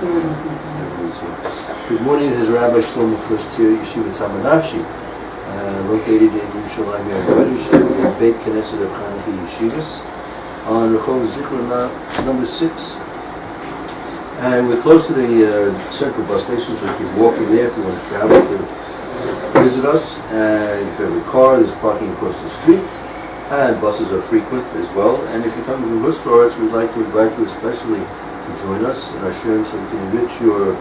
Good morning, this is Rabbi Shlomo First here, Yeshiva Tsama Nafshi, located in Yerushalyim, HaKodesh, in Beit Knesset of Chanukah Yeshivas, on Rehov Zikr number 6. And we're close to the central bus station, so you can walk in there if you want to travel to visit us. And if you have a car, there's parking across the street, and buses are frequent as well. And if you're coming from Hustorach, we'd like to invite you especially to join us in our sharing so we can enrich your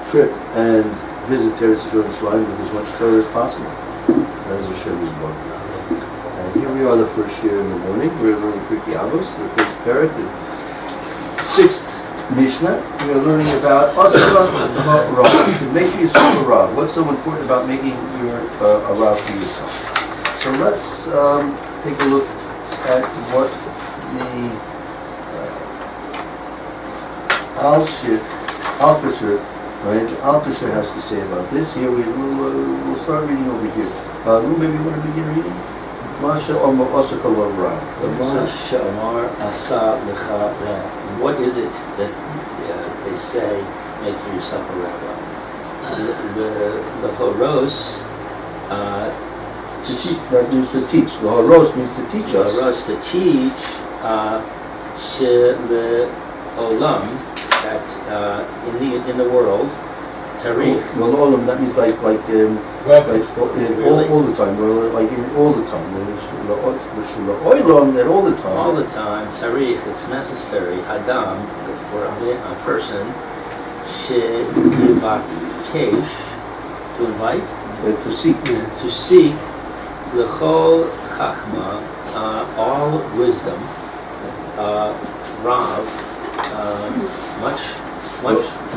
trip and visit Yerushalyim with as much Torah as possible, as Yeshiva's born. And here we are, the first year in the morning. We're learning Avos, the first parak, the 6th Mishnah. We are learning about Asura Rav. You should make yourself a Rav. What's so important about making your a Rav for yourself? So let's take a look at what the Alfisher, right? Alfisher has to say about this. Here we'll start reading over here. Lou, maybe you want to begin reading? Masha Omar Asaka Rav. Masha Omar Asa Lecha Rav. What is it that they say, make for yourself a rabbi? The Horos, to teach, that means to teach. The Horos means to teach us. The Horos to teach, the Olam, that in the world, Tariq. Well, Olam, that means like all the time, like in all the time. Olam, that all the time. All the time, Tariq, it's necessary, Hadam, for a person, Sheyivakesh, to invite, to seek, L'chol Chachma, all wisdom, Rav, much.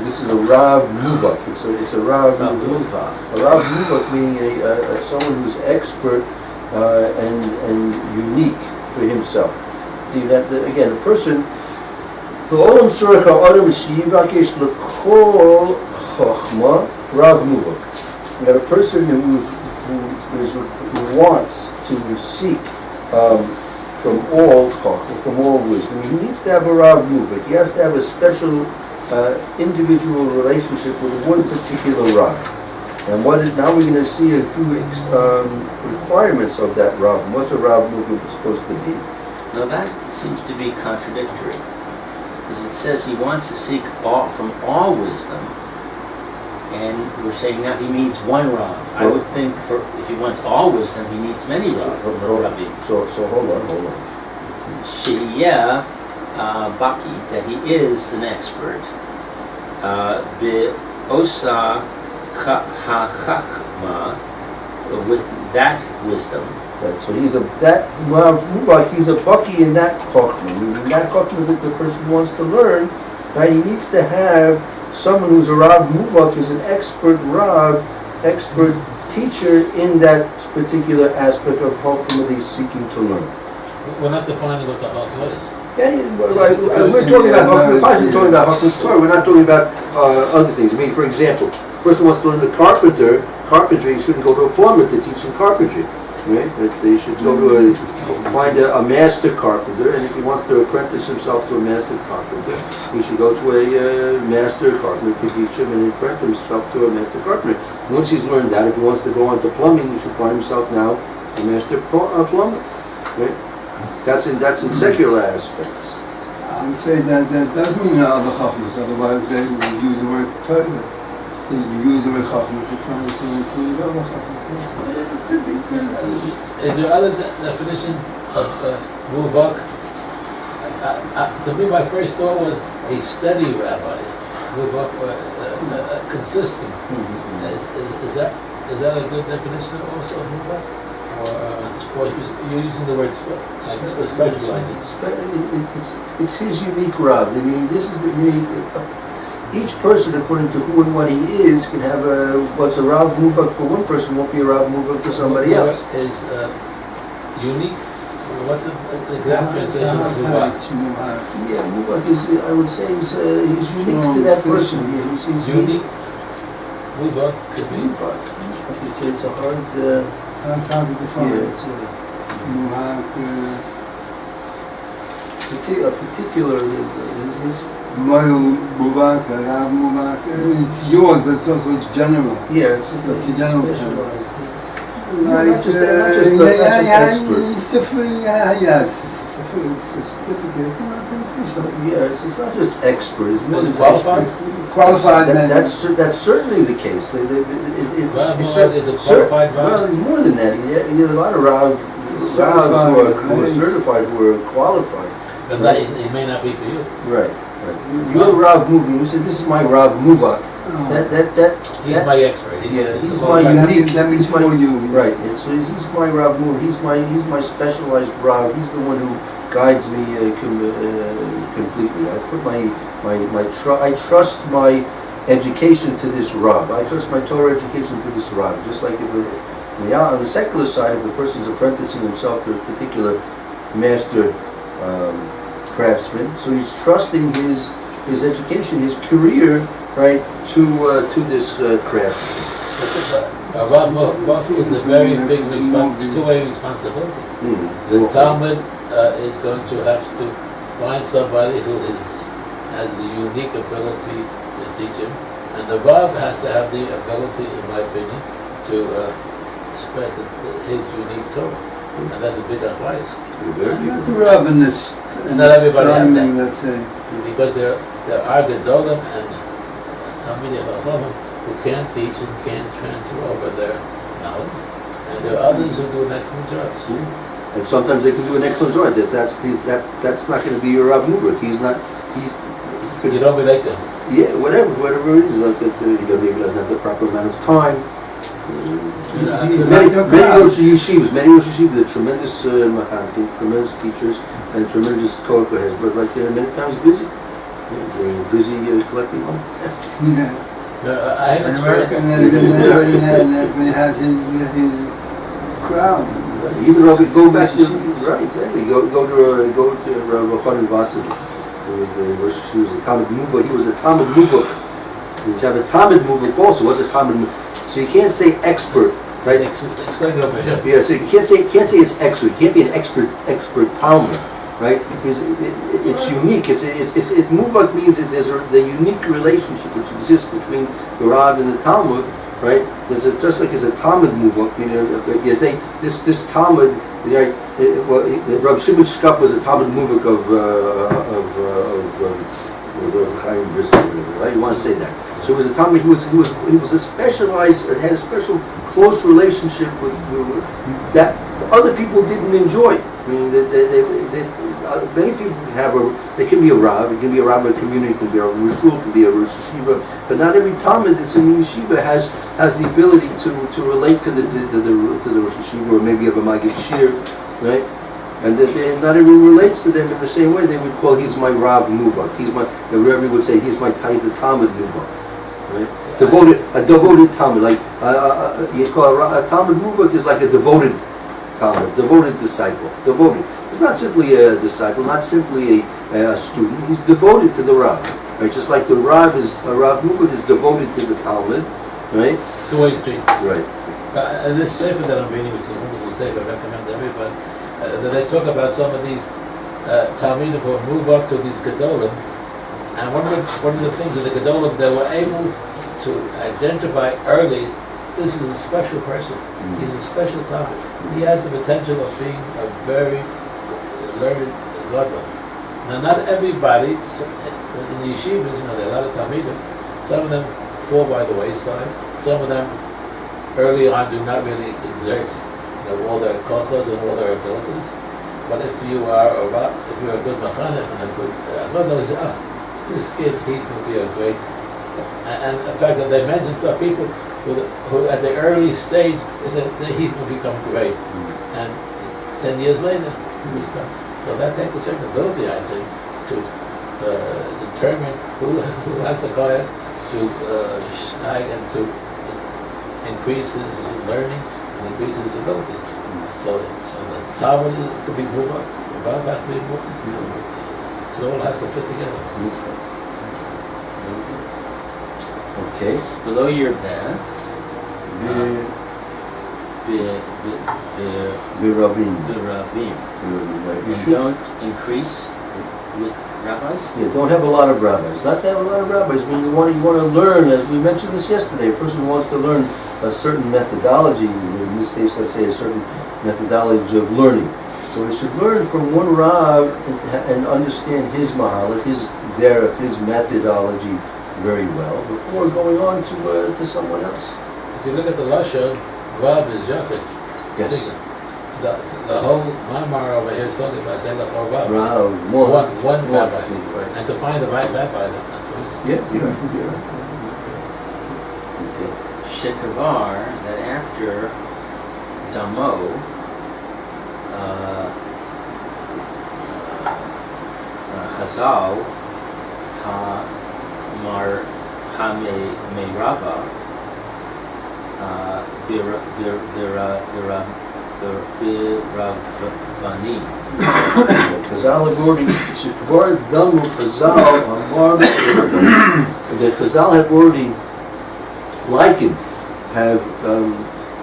This is a Rav Muvak. It's a Rav Muvak. A Rav Muvak meaning someone who's expert and unique for himself. See that again, a person. V'olam tzorech ha'adam sheyivakesh l'kol chachma Rav Muvak. You have a person who wants to seek from all chachma, from all wisdom. He needs to have a Rav Muvak. He has to have a special individual relationship with one particular Rav. And now we're going to see a few requirements of that Rav. What's a Rav Muvak supposed to be? Now that seems to be contradictory, because it says he wants to seek from all wisdom, and we're saying now he needs one Rav. I would think if he wants all wisdom, he needs many Rav. So hold on. Shiyah Baki, that he is an expert. Be'osa ha'chachma, with that wisdom. Right, so he's a baki in that chachma. Meaning that chachma that the person wants to learn, right? He needs to have someone who's a Rav Muvak, is an expert Rav, expert teacher in that particular aspect of chachma that he's seeking to learn. We're not defining what the HaKodesh is. Yeah, we're talking about HaKodesh Torah. We're not talking about other things. I mean, for example, a person wants to learn the carpentry, he shouldn't go to a plumber to teach him carpentry. Right? That he should go to find a master carpenter, and if he wants to apprentice himself to a master carpenter, he should go to a master carpenter to teach him and apprentice himself to a master carpenter. Once he's learned that, if he wants to go on to plumbing, he should find himself now a master plumber. Right? That's in secular aspects. I would say that does mean other chachmas, otherwise they would use the word Torah. So you use the word chachmas, you're trying to include other chachmas. Is there other definition of Muvak? To me, my first thought was a steady rabbi. Muvak, consistent. Is that a good definition also of Muvak? Or you're using the word specializing? It's his unique Rav. I mean, this is each person, according to who and what he is, can have what's a Rav Muvak for one person won't be a Rav Muvak for somebody else. Is unique. What's the exact translation of Muvak? Yeah, Muvak is. I would say he's unique to that person. Yeah, he's unique. Muvak could be. Muvak. It's a hard. That's how we define it. A particular, his Moil Mubak, Rav Mubak. It's yours, but it's also general. Yeah, It's a general specialized. Like, Not just expert. Yes, it's a certificate. It's not just expert. It's more Is than it qualified? Qualified man. That's certainly the case. Rav is a qualified Well, Rav? more than that. You have a lot of Ravs who are certified, who are qualified. But that, it may not be for you. Right. You're Rav Muvak. You said this is my Rav Muvak. He's my expert. He's my unique. That means for you. Right. He's my Rav Muvak. He's my specialized Rav. He's the one who guides me completely. I put I trust my education to this Rav. I trust my Torah education to this Rav. Just like on the secular side, if a person's apprenticing himself to a particular master craftsman, so he's trusting his education, his career, right, to this craftsman. Rav is a very big two-way responsibility. The Talmud is going to have to find somebody who has the unique ability to teach him, and the Rav has to have the ability, in my opinion, to spread his unique Torah. And that's a big advice. Not the Rav in this. Not everybody has that. Let's say. Because there are Gedolim and Talmidei Chachamim who can teach and can transfer over their knowledge, and there are others who do an excellent job. And sometimes they can do an excellent job. That's not going to be your Rav Muvak. You don't relate to him. Yeah, whatever it is. Like maybe he doesn't have the proper amount of time. Many Rosh Yeshivas, they're tremendous tremendous teachers and tremendous co-workers, but like they're many times busy. They're busy collecting money. Yeah. I have In experience. America, and everybody has his crowd. Even go back to right, exactly. Go to Rav Chanan Vassar. He was a Talmud Muvak. He was a Talmud Muvak. You have a Talmud Muvak also. Was a Talmud Muvak. So you can't say expert, right? Explain it over here. Yeah. So you can't say it's expert. You can't be an expert Talmud, right? It's unique. Muvak means there's the unique relationship which exists between the Rav and the Talmud, right? Just like there's a Talmud Muvak. You say this Talmud, right? Rav Shimon Shkop was a Talmud Muvak of Chaim Brisbane, right? You want to say that? So it was a Talmud. He was a specialized, had a special close relationship with that other people didn't enjoy. I mean, many people can have they can be a Rav, it can be a Rav of a community, it can be a Rosh Shul, it can be a Rosh Yeshiva, but not every Talmud that's in the Yeshiva has the ability to relate to the Rosh Yeshiva, or maybe have a Magid Shir, right? And that not everyone relates to them in the same way. They would call he's my Rav Muvak. The Rebbe would say he's a Talmud Muvak. Right? A devoted Talmud, like you call a Talmud Muvak is like a devoted Talmud, devoted disciple, devoted. It's not simply a disciple, not simply a student. He's devoted to the Rav, right? Just like the Rav Muvak is devoted to the Talmud, right? Two-way street. Right. This sefer that I'm reading, which is a wonderful sefer, I recommend to everybody. That they talk about some of these Talmidim who move up to these Gedolim. And one of the things that the Gedolim, they were able to identify early, this is a special person. He's a special Talmud. He has the potential of being a very learned Gadol. Now, not everybody, in the yeshivas, there are a lot of Talmidim. Some of them fall by the wayside. Some of them early on do not really exert all their kochos and all their abilities. But if you are a good machanech and a good Gadol, this kid, he's going to be a great. And the fact that they mentioned some people who at the early stage, they said that he's going to become great. And 10 years later, he become. So that takes a certain ability, I think, to determine who has the koyach to snag and to increase his learning and increase his ability. So the Talmud could be moved up. The Rav has to be moved up. It all has to fit together. Okay. Below your bed, Biravim. the Ravim. Right. And don't increase with rabbis? Yeah, don't have a lot of rabbis. Not to have a lot of rabbis, I mean, you want to learn, as we mentioned this yesterday, a person wants to learn a certain methodology, in this case, let's say a certain methodology of learning. So he should learn from one Rav and understand his mahalach, his derech, his methodology very well before going on to someone else. If you look at the Lashon, Rav is Yachid. Yes. The whole Mamar over here is talking about Zelach or Rav. Rav, One rabbi. Right. And to find the right rabbi, that's not so easy. Yeah, you're right. Okay. Shekavar, that after Damo, Chazal, Mar Meirava, Biravani. Chazal have already, Shekavar Damu Chazal Amar, the Chazal have already likened, have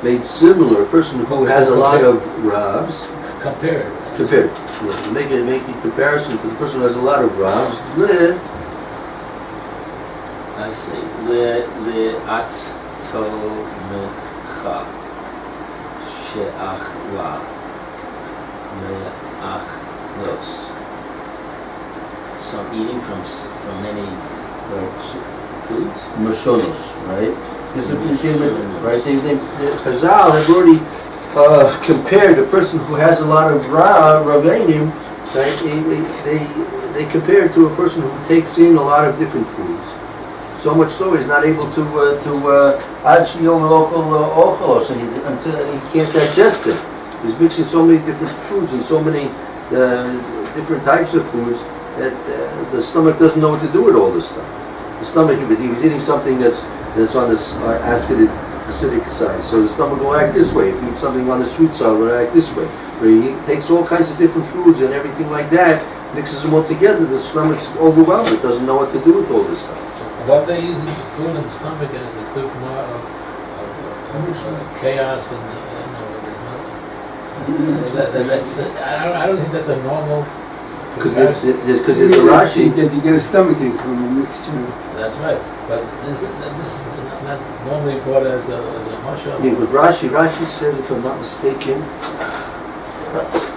made similar, a person who has a lot of Ravs, Compare it. compared, yeah, make a comparison to the person who has a lot of Ravs, I see. Le'atz to mecha she'ach la me'ach los. So eating from many foods. Mashonos, right? Right? The Chazal have already compared a person who has a lot of Ravenim, right? They compare it to a person who takes in a lot of different foods. So much so he's not able to until he can't digest it. He's mixing so many different foods and so many different types of foods that the stomach doesn't know what to do with all this stuff. The stomach, if he was eating something that's on the acidic side, so the stomach will act this way. If he eats something on the sweet side, it will act this way. Where he takes all kinds of different foods and everything like that, mixes them all together, the stomach's overwhelmed. It doesn't know what to do with all this stuff. What they use in the food and the stomach is it took more of chaos and there's nothing. I don't think that's a normal. Because there's a Rashi that you get a stomach ache from a mixture. That's right, but this is not normally brought as a mashal. Yeah, but Rashi says, if I'm not mistaken,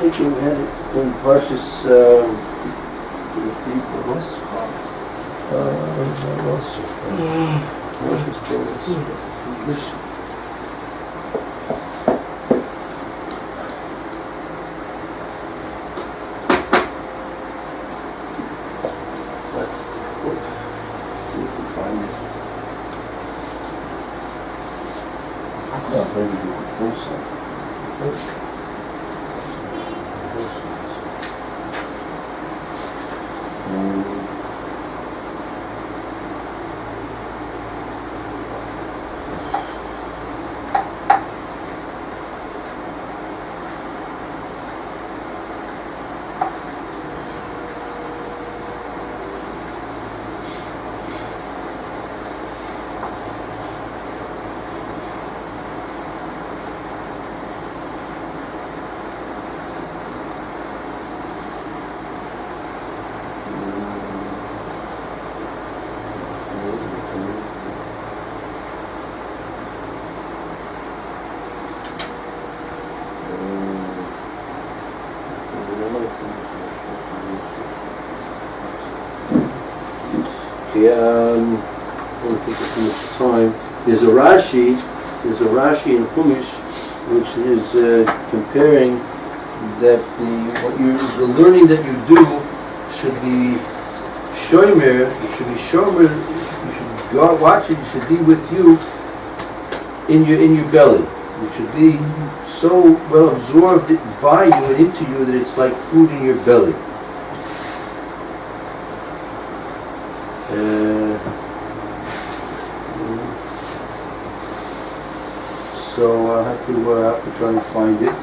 we had it in Parshas, what's it called? I don't think it's too much time. There's a Rashi in Chumash which is comparing that the learning that you do should be shomer. You should be shomer. You should go out, watch it. It should be with you in your belly. It should be so well absorbed by you and into you that it's like food in your belly. So I have to try and find it.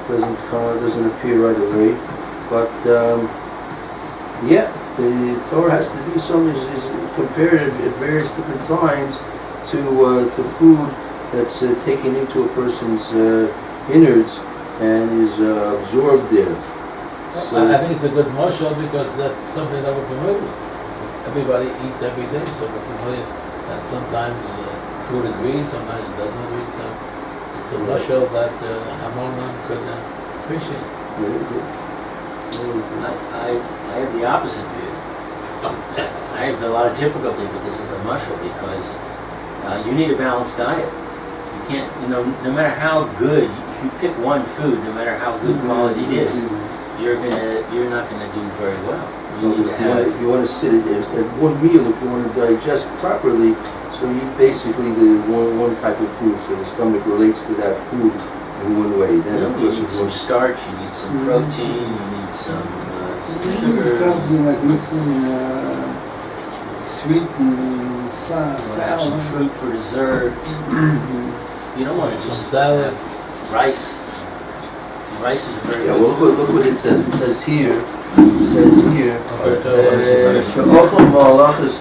Doesn't appear right away. But yeah, the Torah has to do some is compared at various different times to food that's taken into a person's innards and is absorbed there. So, I think it's a good marshal because that's something that we're familiar with. Everybody eats every day, so we're familiar that sometimes food agrees, sometimes it doesn't agree. So it's a marshal that Hamonon could appreciate. very good. Very good. I have the opposite view. I have a lot of difficulty with this as a mushroom because you need a balanced diet. You can't, no matter how good, you pick one food, no matter how good quality it is, you're not gonna do very well. You need to have. If you want to sit at one meal, if you want to digest properly, so you eat basically the one type of food, so the stomach relates to that food in one way. Then of You course need if some starch, you need some protein, you need some sugar. Start doing like mixing sweet and sour. You want to have some fruit for dessert. You don't want to Some just salad. have rice. Rice is a very Yeah, good well, food. look what it says. It says here. She'ochel ma'alachas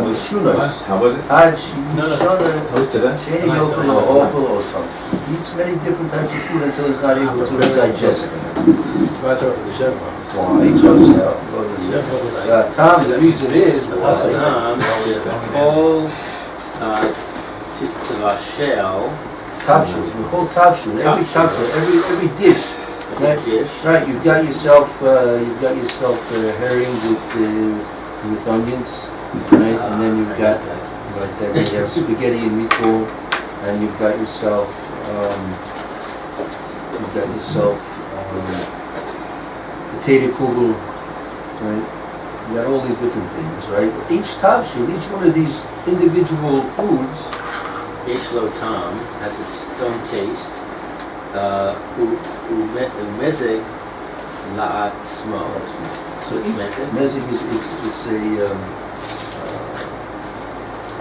mishunos. How was it? Ad shishana How was today? she'en yochel ma'ochel osam. He eats many different types of food until he's not able to digest it. Right over the chef. Why? Tom, the reason is why. Tom, shechol tivashel, Tavshu, the whole tavshu, every dish. every dish. Right, you've got yourself herring with onions, right? And then you've got right there you have spaghetti and meatball, and you've got yourself potato kugel, right? You got all these different things, right? Each tavshu, each one of these individual foods. Yeshlo Tom has its own taste. Umezeg la'atzmo. So it's mezeg. Mezig it's a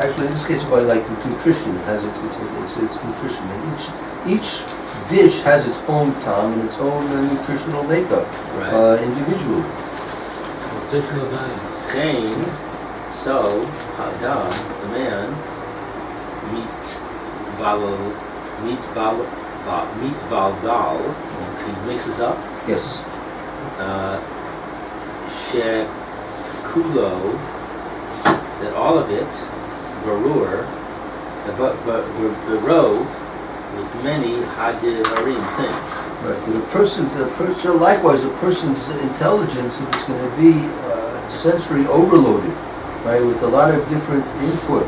actually in this case by like nutrition, it has its nutrition, and each dish has its own time and its own nutritional makeup individually. Nutritional values. Chain, so Adam, the man, meat valgal, he mixes up. Yes. Shekulo, that all of it, barur, but berov, with many hadivarim things. Right. But likewise, a person's intelligence is going to be sensory overloaded, right, with a lot of different input.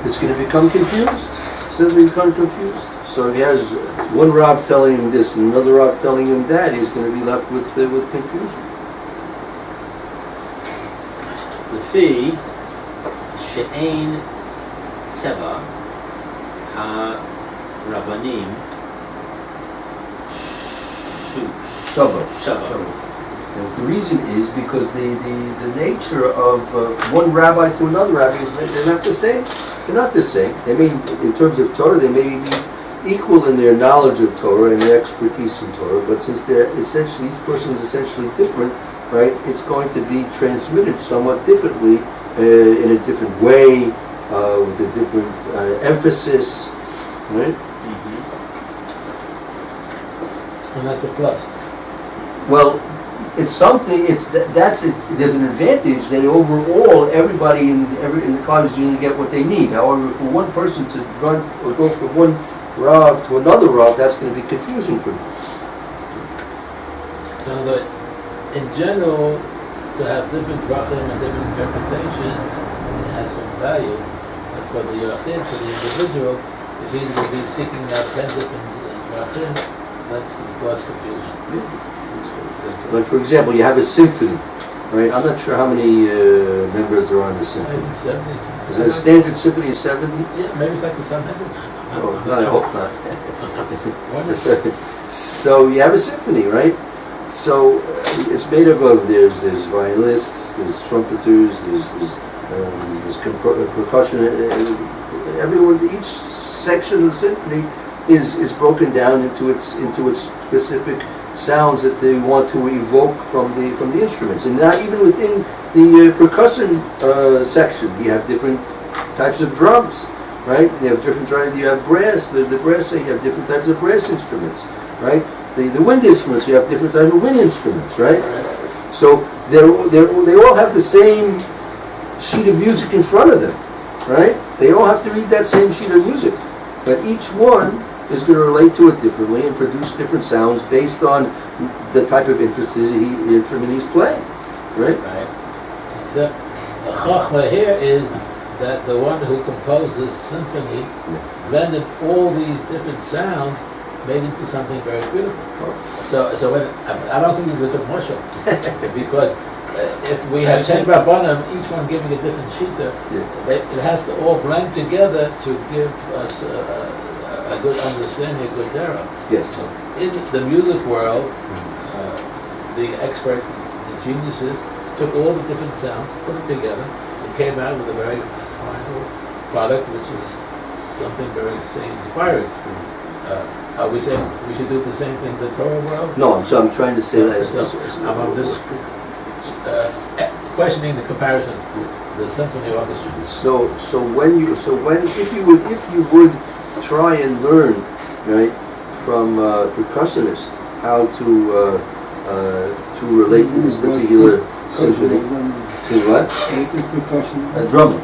It's going to become confused. Simply become confused. So if he has one Rav telling him this and another Rav telling him that, he's going to be left with confusion. The fee, she'ein teva ha rabbanim Shava. And the reason is because the nature of one rabbi to another rabbi is they're not the same. They're not the same. They may, in terms of Torah, they may be equal in their knowledge of Torah and their expertise in Torah, but since they're essentially, each person is essentially different, right, it's going to be transmitted somewhat differently, in a different way, with a different emphasis, right? And that's a plus. Well, it's something. There's an advantage that overall everybody in the college is going to get what they need. However, for one person to run or go from one Rav to another Rav, that's going to be confusing for them. So in general, to have different brachim and different interpretation, it has some value. But for the yachid, for the individual, if he's going to be seeking out 10 different brachim, that's going to cause confusion. Like for example, you have a symphony, right? I'm not sure how many members are on the symphony. Maybe 70. Is it a standard symphony of 70? Yeah, maybe it's like the 700. Oh, no, I hope not. So you have a symphony, right? So it's made up of there's violinists, there's trumpeters, there's percussion. Everyone, each section of the symphony is broken down into its specific sounds that they want to evoke from the instruments. And now even within the percussion section, you have different types of drums, right? You have different types. You have brass. The brass. You have different types of brass instruments, right? the wind instruments, you have different types of wind instruments, right? So they all have the same sheet of music in front of them, right? They all have to read that same sheet of music, but each one is going to relate to it differently and produce different sounds based on the type of instrument he's playing, right? Right. Except the chachma here is that the one who composed this symphony rendered all these different sounds made into something very beautiful. So when, I don't think this is a good marshal, because if we have 10 rabbanim, each one giving a different shita, it has to all blend together to give us a good understanding, a good dera. Yes. So in the music world, the experts, the geniuses, took all the different sounds, put it together, and came out with a very final product, which is something very, say, inspiring. Are we saying we should do the same thing in the Torah world? No, I'm trying to say that. I'm just questioning the comparison, the symphony orchestra. If you would try and learn, right, from percussionists how to relate to this particular symphony. To what? What is percussion? A drummer.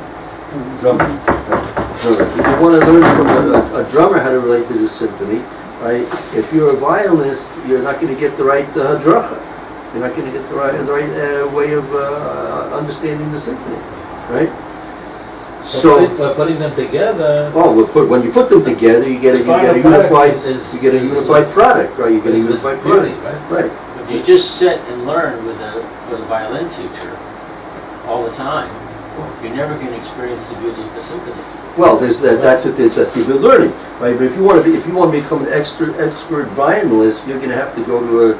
If you want to learn from a drummer how to relate to this symphony, right? If you're a violinist, you're not going to get the right hadracha. You're not going to get the right way of understanding the symphony, right? So putting them together. When you put them together, you get a unified product, right? You get a unified product, right? If you just sit and learn with a violin teacher all the time, you're never going to experience the beauty of a symphony. Well, that's if you're learning, right? But if you want to become an expert violinist, you're going to have to go to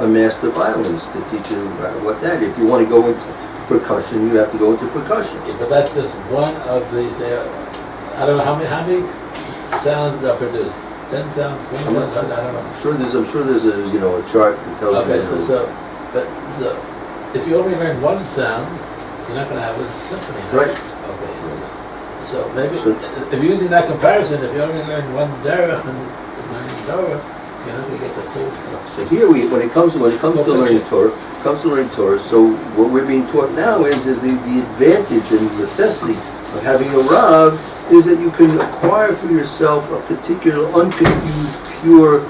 a master violinist to teach you what that. If you want to go into percussion, you have to go into percussion. Yeah, but that's just one of these. I don't know how many sounds are produced. 10 sounds, 20 sounds. I don't know. I'm sure there's a chart that tells you. Okay, so if you only learn one sound, you're not going to have a symphony. Right. Okay. So maybe if you're using that comparison, if you only learn one derech and learning Torah, you get the full stuff. So here when it comes to learning Torah, so what we're being taught now is the advantage and necessity of having a Rav is that you can acquire for yourself a particular unconfused, pure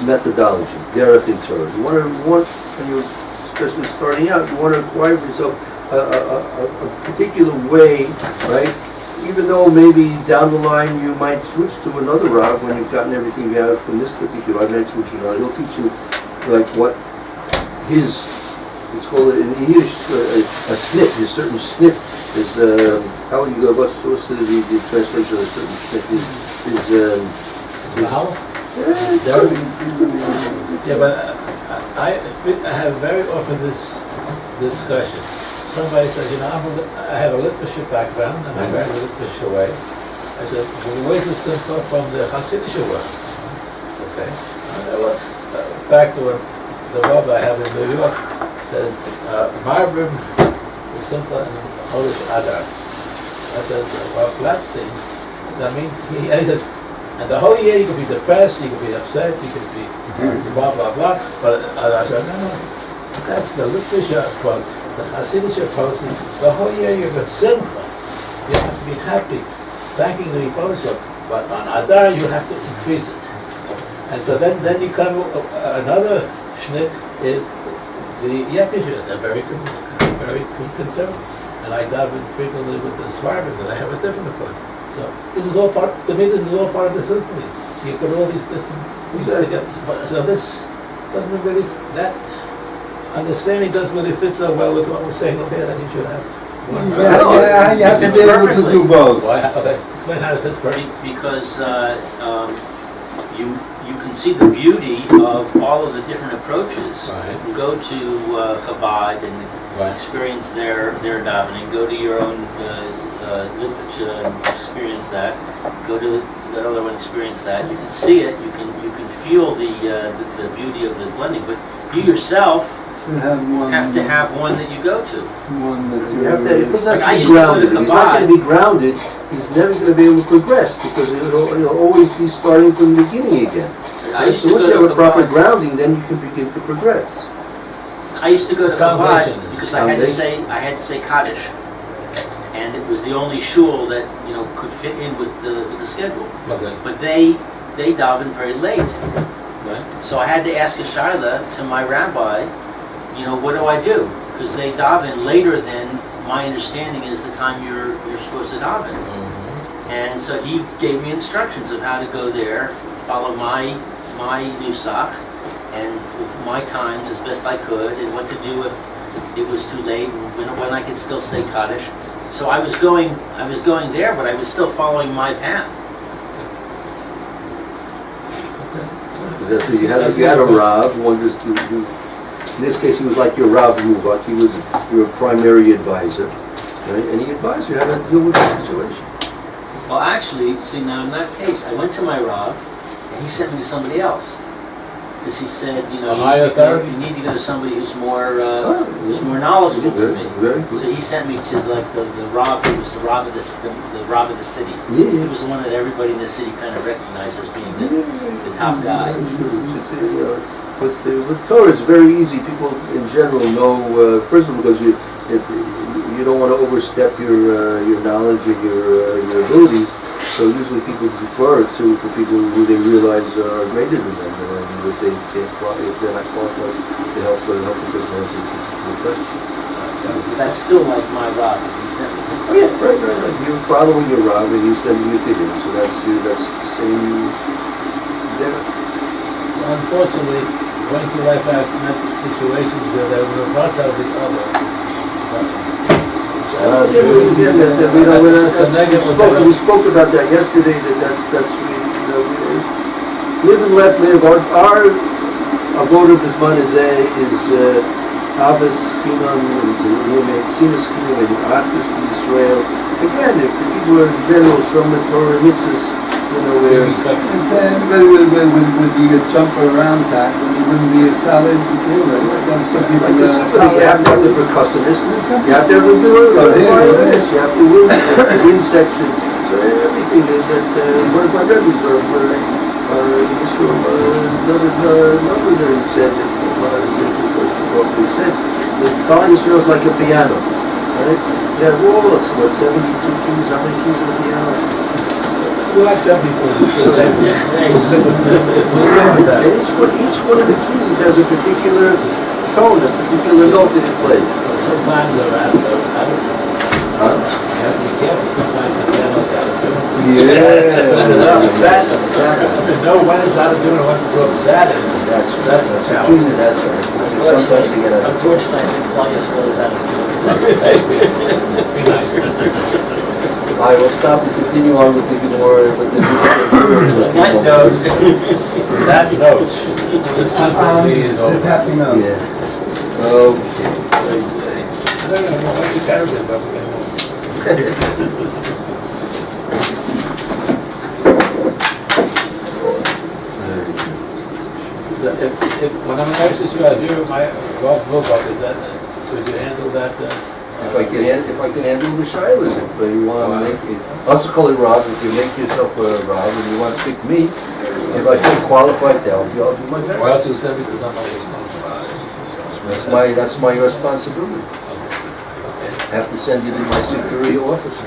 methodology, derech in Torah. You want when you're especially starting out, you want to acquire for yourself a particular way, right? Even though maybe down the line you might switch to another Rav when you've gotten everything you have from this particular, I might switch to another. He'll teach you like what it's called in Yiddish a snip, his certain snip is, how would you go, what's the translation of a certain snip is yeah, but I have very often this discussion. Somebody says, I have a Litvish background, and I learned the Litvish way. I said, well, where's the simcha from the Hasidic world? Okay. Back to what the rabbi I have in New York says, Marbim is simcha and Chodesh Adar. I said, well, Gladstein, that means I said, and the whole year you could be depressed, you could be upset, you could be blah, blah, blah. But I said, no, that's the Litvish quote. The Hasidic approach is the whole year you have a simcha. You have to be happy, thanking the Rebbeinu. But on Adar you have to increase it. And so then you come another shnit is the Yeshiva. They're very conservative. And I daven frequently with the Svardim, and they have a different approach. So this is all part. To me, this is all part of the symphony. You put all these different things together. So this doesn't really understanding doesn't really fit so well with what we're saying over here that you should have. You have to be able to do both. Explain how it fits perfectly. Because you can see the beauty of all of the different approaches. Right. You can go to Chabad and experience their davening. Go to your own literature and experience that. Go to the other one, experience that. You can see it. You can feel the beauty of the blending. But you yourself have to have one that you go to. One that you have to. It has I to be used to go grounded. to If he's not going to be grounded, he's never going to be able to progress because he'll always be starting from the beginning again. I used So to once you go have to a proper Chabad. grounding, then you can begin to progress. I used to go to Foundation. Chabad because I had to say Kaddish, and it was the only shul that could fit in with the schedule. Okay. But they daven very late, Right. so I had to ask a shaila to my rabbi. What do I do? Because they daven later than my understanding is the time you're supposed to daven. And so he gave me instructions of how to go there, follow my nusach, and with my times as best I could, and what to do if it was too late, and when I could still stay Kaddish. So I was going there, but I was still following my path. You had a Rav, in this case he was like your Rav Muvak, he was your primary advisor, right? And he advised you how to deal with the situation. Well, actually, see, now in that case, I went to my Rav, and he sent me to somebody else. Because he said, A higher authority? you need to go to somebody who's more knowledgeable than me. Very So good. he sent me to like the Rav who was the Rav of the city. Yeah. He was the one that everybody in the city kind of recognized as being the top guy. With Torah, it's very easy. People in general know, first of all, because you don't want to overstep your knowledge or your abilities. So usually people defer to people who they realize are greater than them, and if they're not qualified to help the person answer a particular question. That's still like my Rav, because he sent me. Oh yeah, right. You're following your Rav, and you send you to him. So that's the same. There. Unfortunately, going through life, I've met situations where they were one out of the other. We spoke about that yesterday. That's live and let live. Our avodah b'zman is Avos Kinam and Sinus Kinam and Arkus Israel. Again, if the people are in general Shomer Torah mitzvahs, where If everybody would be a jumper around that, then it wouldn't be a solid deal. Some people like the symphony, you have to have the percussionists, you have to have the violinist, you have to win the wind section. So everything one of my records another there said that Kali Yisrael is like a piano, right? You have all 72 keys, how many keys on the piano? We like 72. And each one of the keys has a particular tone, a particular note that it plays. Sometimes they're out of Huh? You have to be careful. Sometimes the piano's out of tune. That, To know when it's out of tune and when to drop that is. That's a challenge. That's right. Sometimes you get a... Unfortunately, I think Kali Yisrael is out of tune. Be nice. All right, we'll stop and continue on with the more, with the That note. That note. The symphony is over. It's happy now. Yeah. Okay. I don't know what you got with, but we're going to So when I'm anxious, I do my golf book, is that, could you handle that? If I can handle the shilas, if you want to make it, also call it Rob, if you make yourself a Rob and you want to pick me, if I feel qualified to help you, I'll do my Or best. else you send me to somebody else. That's my responsibility. I have to send you to my superior officer.